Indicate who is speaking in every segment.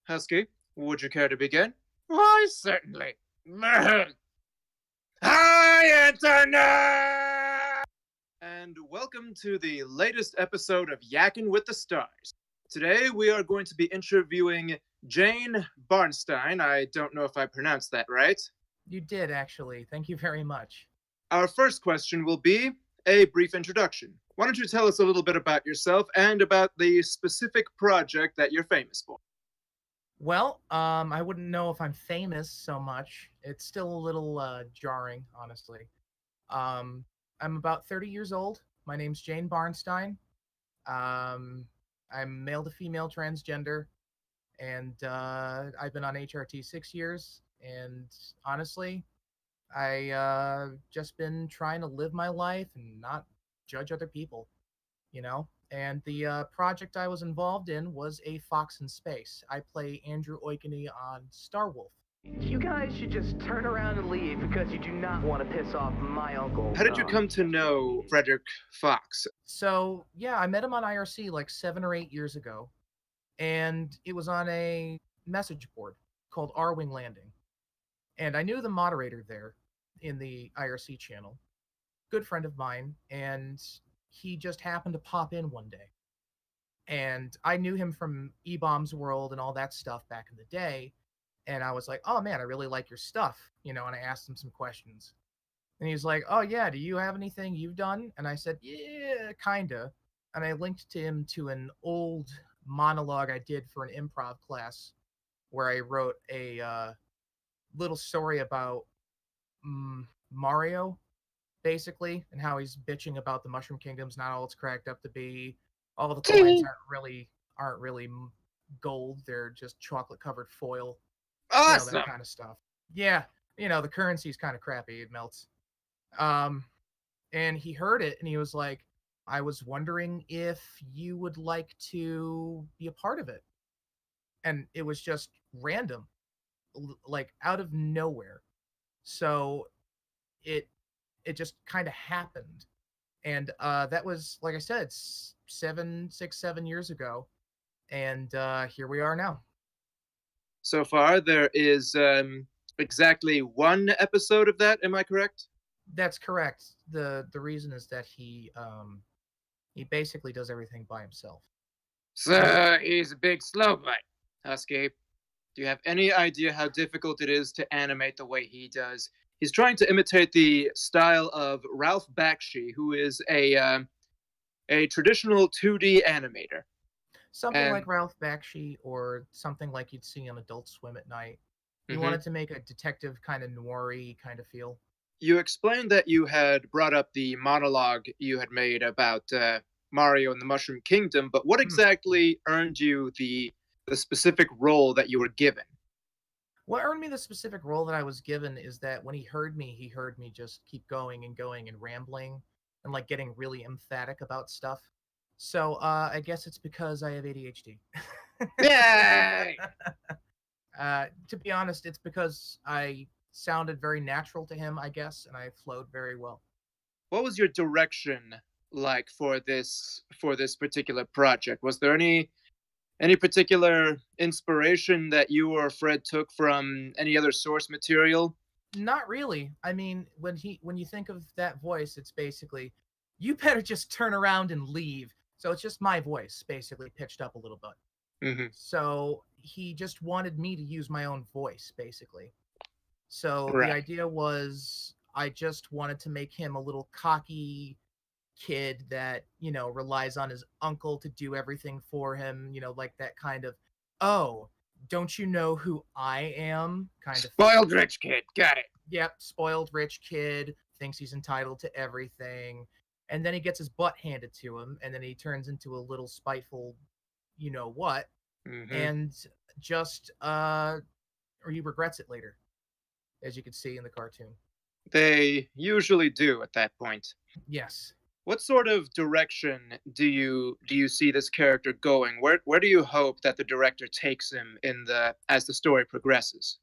Speaker 1: Husky, would you care to begin? Why, certainly. Hi, Internet! And welcome to the latest episode of Yackin with the Stars. Today we are going to be interviewing Jane Barnstein. I don't know if I pronounced that right.
Speaker 2: You did, actually. Thank you very much.
Speaker 1: Our first question will be a brief introduction. Why don't you tell us a little bit about yourself and about the specific project that you're famous for?
Speaker 2: Well, I wouldn't know if I'm famous so much. It's still a little jarring, honestly. I'm about 30 years old. My name's Jane Barnstein. I'm male to female transgender, and I've been on HRT 6 years. And honestly, I just been trying to live my life and not judge other people, you know? And the project I was involved in was a Fox in Space. I play Andrew Oikeny on Star Wolf.
Speaker 3: You guys should just turn around and leave because you do not want to piss off my uncle.
Speaker 1: How did you come to know Frederick Fox?
Speaker 2: So, yeah, I met him on IRC like 7 or 8 years ago. And it was on a message board called R-Wing Landing. And I knew the moderator there in the IRC channel. Good friend of mine. And he just happened to pop in one day. And I knew him from E-Bombs World and all that stuff back in the day. And I was like, oh man, I really like your stuff, and I asked him some questions. And he was like, oh yeah, do you have anything you've done? And I said, yeah, kinda. And I linked to him to an old monologue I did for an improv class where I wrote a little story about Mario, basically, and how he's bitching about the Mushroom Kingdom's not all it's cracked up to be. All the coins aren't really gold; they're just chocolate-covered foil.
Speaker 1: Awesome.
Speaker 2: That kind of stuff. Yeah, the currency's kind of crappy; it melts. And he heard it, and he was like, "I was wondering if you would like to be a part of it." And it was just random, like out of nowhere. So it just kind of happened, and that was, like I said, 7 years ago, and here we are now.
Speaker 1: So far, there is exactly one episode of that. Am I correct?
Speaker 2: That's correct. The reason is that he basically does everything by himself.
Speaker 1: So he's a big slow bite. Husky, do you have any idea how difficult it is to animate the way he does? He's trying to imitate the style of Ralph Bakshi, who is a traditional 2D animator.
Speaker 2: Something like Ralph Bakshi, or something like you'd see on Adult Swim at night. You wanted to make a detective kind of noir-y kind of feel.
Speaker 1: You explained that you had brought up the monologue you had made about Mario and the Mushroom Kingdom, but what exactly earned you the specific role that you were given?
Speaker 2: What earned me the specific role that I was given is that when he heard me just keep going and going and rambling and like getting really emphatic about stuff. So I guess it's because I have ADHD.
Speaker 1: Yay!
Speaker 2: To be honest, it's because I sounded very natural to him, I guess, and I flowed very well.
Speaker 1: What was your direction like for this particular project? Was there any particular inspiration that you or Fred took from any other source material?
Speaker 2: Not really. I mean, when you think of that voice, it's basically, you better just turn around and leave. So it's just my voice, basically pitched up a little bit. So he just wanted me to use my own voice, basically. So the idea was, I just wanted to make him a little cocky kid that, relies on his uncle to do everything for him, like that kind of, oh, don't you know who I am? Kind of
Speaker 1: spoiled rich kid. Got it.
Speaker 2: Yep, spoiled rich kid, thinks he's entitled to everything. And then he gets his butt handed to him, and then he turns into a little spiteful, what, and just, or he regrets it later, as you can see in the cartoon.
Speaker 1: They usually do at that point.
Speaker 2: Yes.
Speaker 1: What sort of direction do you see this character going? Where do you hope that the director takes him as the story progresses?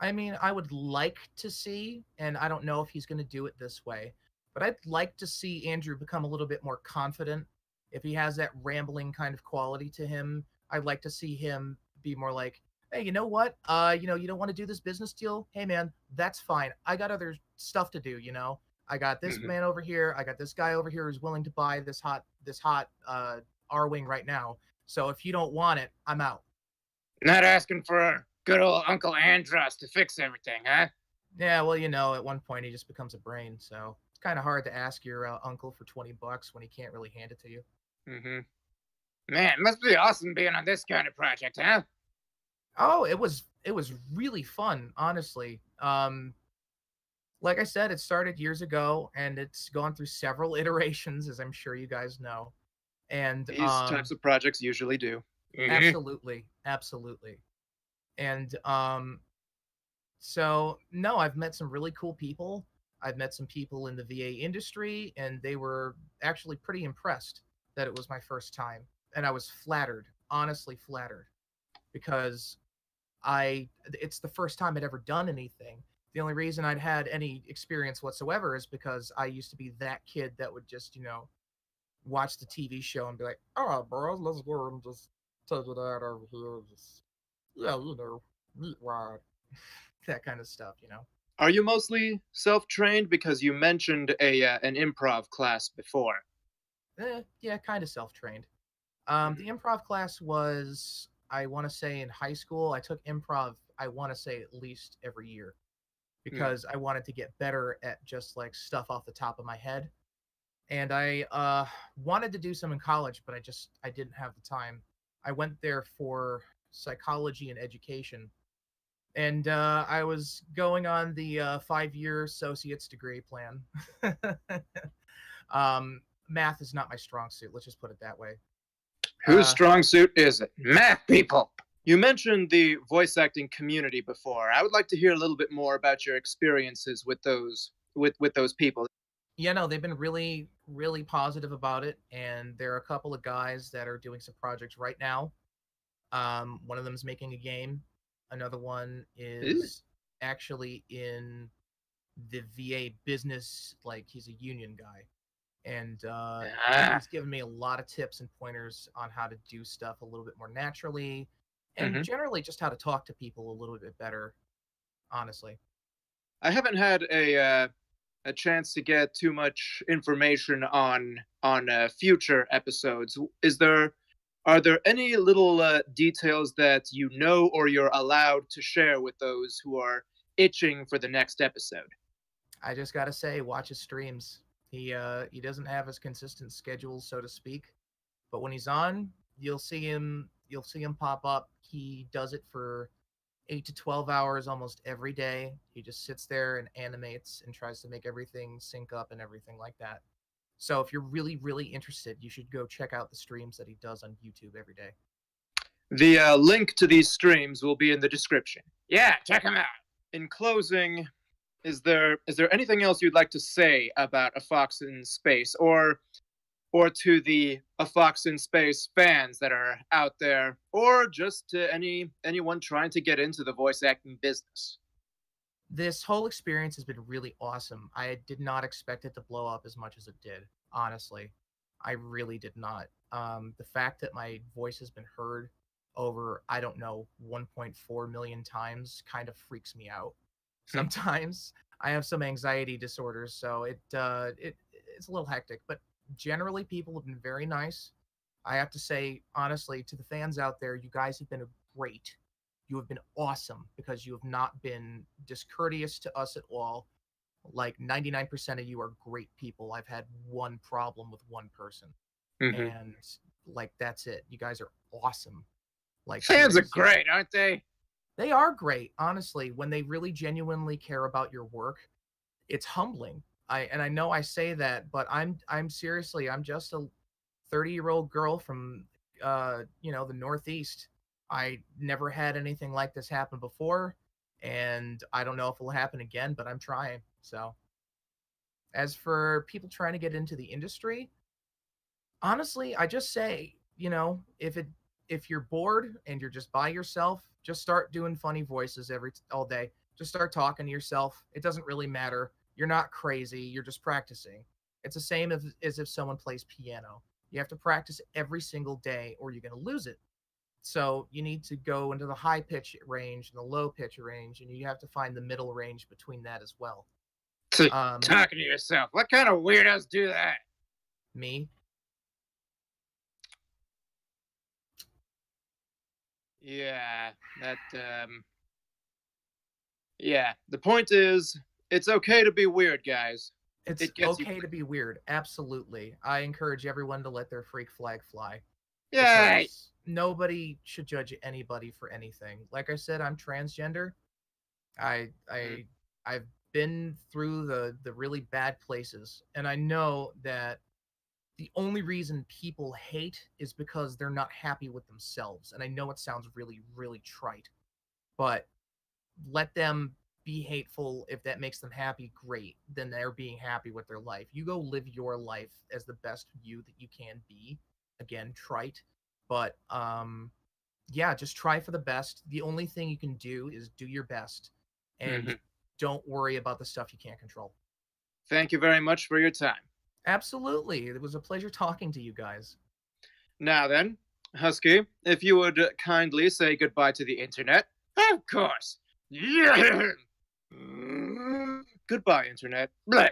Speaker 2: I mean, I would like to see, and I don't know if he's going to do it this way, but I'd like to see Andrew become a little bit more confident. If he has that rambling kind of quality to him, I'd like to see him be more like, hey, you know what? You don't want to do this business deal? Hey, man, that's fine. I got other stuff to do. I got this
Speaker 1: Mhm.
Speaker 2: man over here. I got this guy over here who's willing to buy this hot R-wing right now. So if you don't want it, I'm out.
Speaker 1: Not asking for good old Uncle Andros to fix everything, huh?
Speaker 2: Yeah, well, at one point he just becomes a brain, so it's kind of hard to ask your uncle for $20 when he can't really hand it to you.
Speaker 1: Mm-hmm. Man, must be awesome being on this kind of project, huh?
Speaker 2: Oh, it was really fun, honestly. Like I said, it started years ago, and it's gone through several iterations, as I'm sure you guys know. And
Speaker 1: These types of projects usually do. Mm-hmm.
Speaker 2: absolutely, absolutely. And so no, I've met some really cool people. I've met some people in the VA industry, and they were actually pretty impressed that it was my first time. And I was flattered, honestly flattered, because it's the first time I'd ever done anything. The only reason I'd had any experience whatsoever is because I used to be that kid that would just, watch the TV show and be like, all right, bro, let's go and just take it out over here. Just, yeah, meat ride. That kind of stuff.
Speaker 1: Are you mostly self-trained? Because you mentioned an improv class before.
Speaker 2: Yeah, kind of self-trained. The
Speaker 1: Mhm.
Speaker 2: improv class was, I want to say, in high school. I took improv, I want to say, at least every year
Speaker 1: Mm.
Speaker 2: because I wanted to get better at just like stuff off the top of my head. And I wanted to do some in college, but I didn't have the time. I went there for psychology and education, and I was going on the 5-year associate's degree plan. Math is not my strong suit. Let's just put it that way.
Speaker 1: Whose
Speaker 2: Uh,
Speaker 1: strong suit is it? Math people. You mentioned the voice acting community before. I would like to hear a little bit more about your experiences with those people.
Speaker 2: yeah, no, they've been really, really positive about it, and there are a couple of guys that are doing some projects right now. One of them is making a game. Another one
Speaker 1: Ooh.
Speaker 2: is actually in the VA business, like he's a union guy, and
Speaker 1: Ah.
Speaker 2: he's given me a lot of tips and pointers on how to do stuff a little bit more naturally, and
Speaker 1: Mhm.
Speaker 2: generally just how to talk to people a little bit better. Honestly,
Speaker 1: I haven't had a chance to get too much information on future episodes. Are there any little details that you know or you're allowed to share with those who are itching for the next episode?
Speaker 2: I just gotta say, watch his streams. He doesn't have his consistent schedule, so to speak, but when he's on, you'll see him pop up. He does it for 8 to 12 hours almost every day. He just sits there and animates and tries to make everything sync up and everything like that. So if you're really, really interested, you should go check out the streams that he does on YouTube every day.
Speaker 1: The link to these streams will be in the description. Yeah, check them out. In closing, is there anything else you'd like to say about A Fox in Space, or to the A Fox in Space fans that are out there, or just to anyone trying to get into the voice acting business?
Speaker 2: This whole experience has been really awesome. I did not expect it to blow up as much as it did, honestly. I really did not. The fact that my voice has been heard over, I don't know, 1.4 million times kind of freaks me out. Sometimes I have some anxiety disorders, so it's a little hectic, but generally people have been very nice. I have to say, honestly, to the fans out there, you guys have been great. You have been awesome because you have not been discourteous to us at all. Like 99% of you are great people. I've had one problem with one person,
Speaker 1: Mm-hmm.
Speaker 2: and like that's it. You guys are awesome. Like
Speaker 1: Fans are
Speaker 2: seriously.
Speaker 1: great, aren't they?
Speaker 2: They are great, honestly. When they really genuinely care about your work, it's humbling. I know I say that, but I'm seriously, I'm just a 30-year-old girl from the Northeast. I never had anything like this happen before, and I don't know if it'll happen again, but I'm trying. So, as for people trying to get into the industry, honestly, I just say, if you're bored and you're just by yourself, just start doing funny voices all day. Just start talking to yourself. It doesn't really matter. You're not crazy. You're just practicing. It's the same as if someone plays piano. You have to practice every single day or you're going to lose it. So you need to go into the high pitch range and the low pitch range, and you have to find the middle range between that as well.
Speaker 1: Talking to yourself. What kind of weirdos do that?
Speaker 2: Me?
Speaker 1: Yeah, that, yeah, the point is, it's okay to be weird, guys.
Speaker 2: It's
Speaker 1: It gets
Speaker 2: okay to be weird. Absolutely. I encourage everyone to let their freak flag fly.
Speaker 1: Yay!
Speaker 2: Because nobody should judge anybody for anything. Like I said, I'm transgender. I've been through the really bad places, and I know that the only reason people hate is because they're not happy with themselves. And I know it sounds really, really trite, but let them be hateful. If that makes them happy, great. Then they're being happy with their life. You go live your life as the best you that you can be. Again, trite, but yeah, just try for the best. The only thing you can do is do your best, and don't worry about the stuff you can't control.
Speaker 1: Thank you very much for your time.
Speaker 2: Absolutely. It was a pleasure talking to you guys.
Speaker 1: Now then, Husky, if you would kindly say goodbye to the internet. Of course. Yeah. Goodbye, internet. Blech.